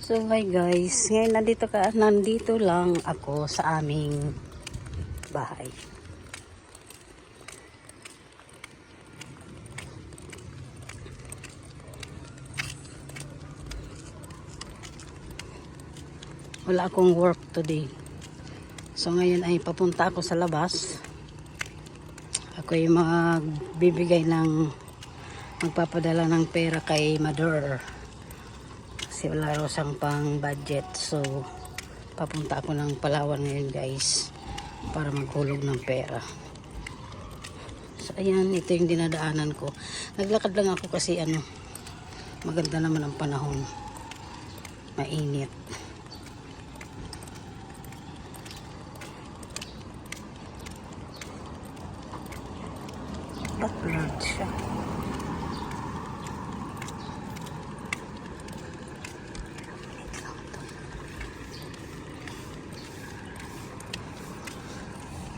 So hi guys, ngayon nandito lang ako sa aming bahay. Wala akong work today. So ngayon ay papunta ako sa labas. Ako yung magpapadala ng pera kay Mother. Kasi wala raw siyang pang budget. So papunta ako ng Palawan ngayon guys para maghulog ng pera. So ayan, ito yung dinadaanan ko. Naglakad lang ako kasi maganda naman ang panahon. Mainit. Background siya.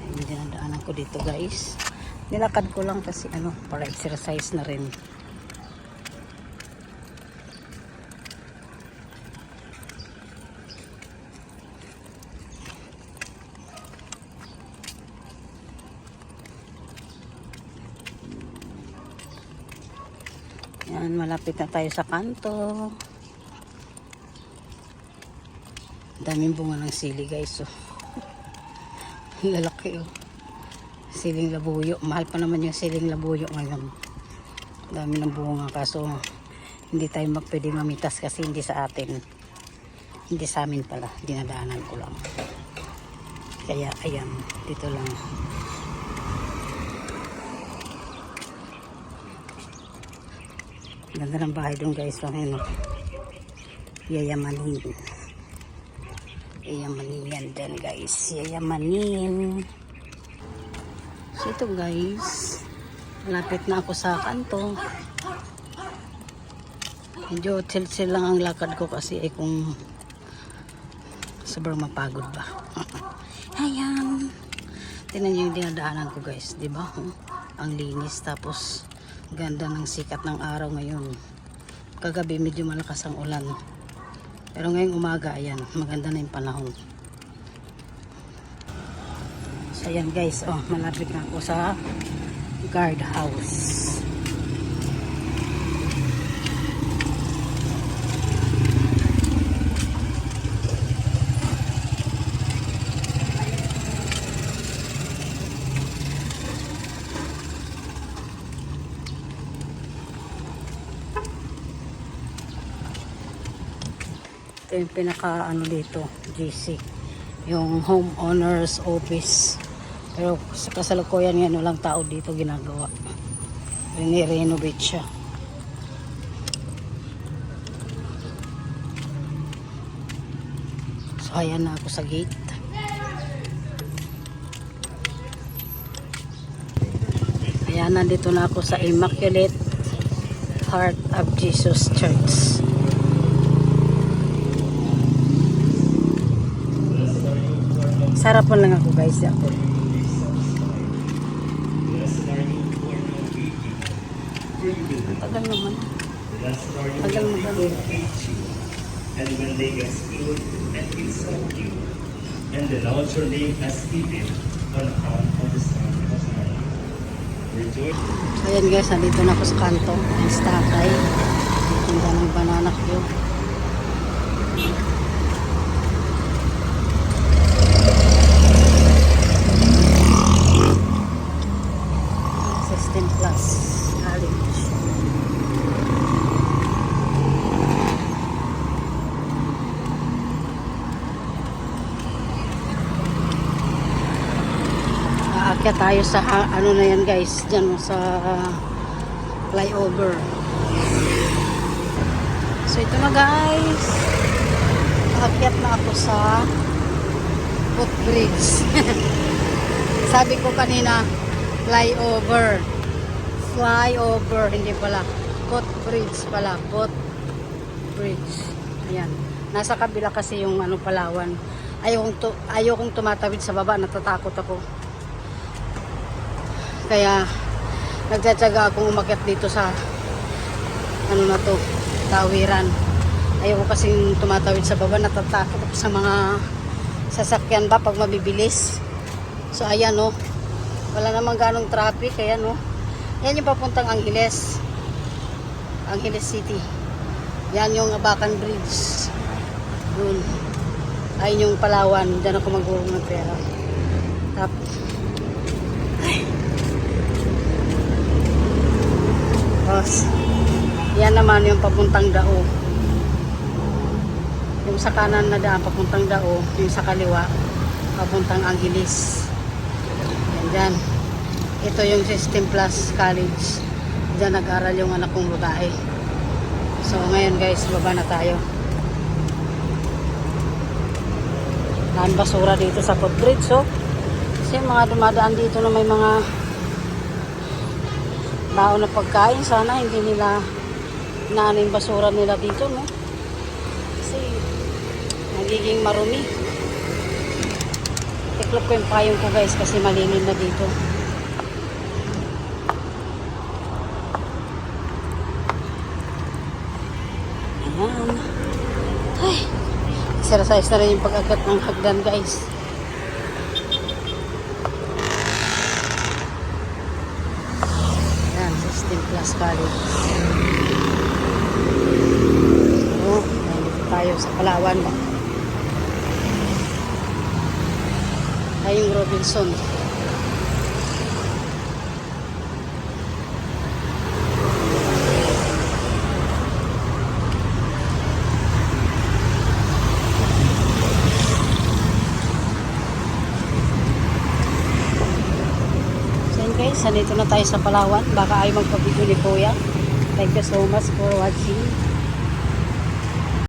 Yung dinadaanan ko dito guys. Nilakad ko lang kasi para exercise na rin. Yan, malapit na tayo sa kanto. Daming bunga ng sili guys. Oh. Lalaki oh. Siling labuyo. Mahal pa naman yung siling labuyo ngayon. Dami ng bunga kaso hindi tayo pwede mamitas kasi hindi sa atin. Hindi sa amin pala. Dinadaanan ko lang. Kaya ayan, dito lang. Ganda ng bahay doon guys. So, yayamanin. Yayamanin yan dyan guys. Yayamanin. So ito guys. Malapit na ako sa kanto. Medyo chill lang ang lakad ko kasi kung sobrang mapagod ba. Ayan. Tingnan nyo yung dinadaanan ko guys. Diba? Ang linis tapos ganda ng sikat ng araw ngayon. Kagabi medyo malakas ang ulan. Pero ngayong umaga, ayan, maganda na yung panahon. So ayan guys, malapit na ako sa guard house. Ito yung pinaka dito, GC, yung homeowners office. Pero sa kasalukuyan yan, walang tao dito ginagawa. Renovate siya. So ayan na ako sa gate. Ayan, nandito na ako sa Immaculate Heart of Jesus Church. Sarapan lang ako guys. Ako. Tagal naman. Tagal naman. And when they exclude and insult you, and denounce your name as evil on account of the Son of Man, rejoice. Ayan guys, nandito na ako sa kanto. Ang tatay. Tinda ng banana ko. Plus college. Aakyat tayo sa na yan guys, dyan sa flyover. So ito na guys, aakyat na ako sa footbridge. Sabi ko kanina flyover, hindi pala, footbridge pala, footbridge. Ayan, nasa kabila kasi yung Palawan. Ayokong tumatawid sa baba, natatakot ako. Kaya nagtsatsaga akong umakyat dito sa tawiran Ayoko kasing tumatawid sa baba, natatakot ako sa mga sasakyan ba pag mabibilis. So ayan oh, wala namang ganong traffic. Ayan oh, yan yung papuntang Angeles City. Yan yung Abacan Bridge. Yun. Ayun yung Palawan. Diyan ako maghulog ng pera. Tapos yan naman yung papuntang Dao. Yung sa kanan na daan papuntang Dao, yung sa kaliwa papuntang Angeles. Yan dyan. Ito yung System Plus College. Diyan nag-aral yung anak kong babae. So ngayon guys, baba na tayo. Daan basura dito sa footbridge. So kasi mga dumadaan dito na may mga baon na pagkain, sana hindi nila inaano yung basura nila dito, no? Kasi nagiging marumi. Tiklop ko yung payong ko guys kasi malilim na dito. Ayan. Ay, exercise na rin yung pag-agat ng hagdan guys. Ayan, System Plus College. So, nandito tayo sa Palawan. Ay, yung Robinson. Guys, nandito na tayo sa Palawan. Baka ay magpabidyo ni Kuya. Thank you so much for watching.